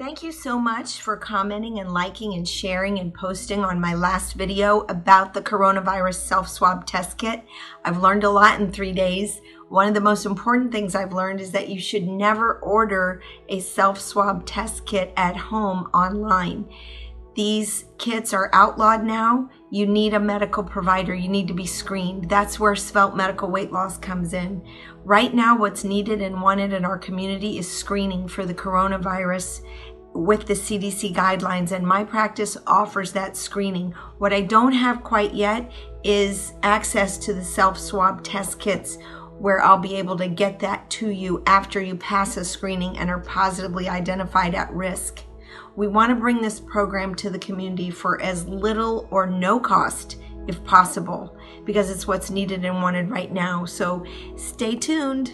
Thank you so much for commenting and liking and sharing and posting on my last video about the coronavirus self-swab test kit. I've learned a lot in 3 days. One of the most important things I've learned is that you should never order a self-swab test kit at home online. These kits are outlawed now. You need a medical provider. You need to be screened. That's where Svelte Medical Weight Loss comes in. Right now, what's needed and wanted in our community is screening for the coronavirus with the CDC guidelines, and my practice offers that screening. What I don't have quite yet is access to the self-swab test kits where I'll be able to get that to you after you pass a screening and are positively identified at risk. We want to bring this program to the community for as little or no cost if possible, because it's what's needed and wanted right now. So stay tuned.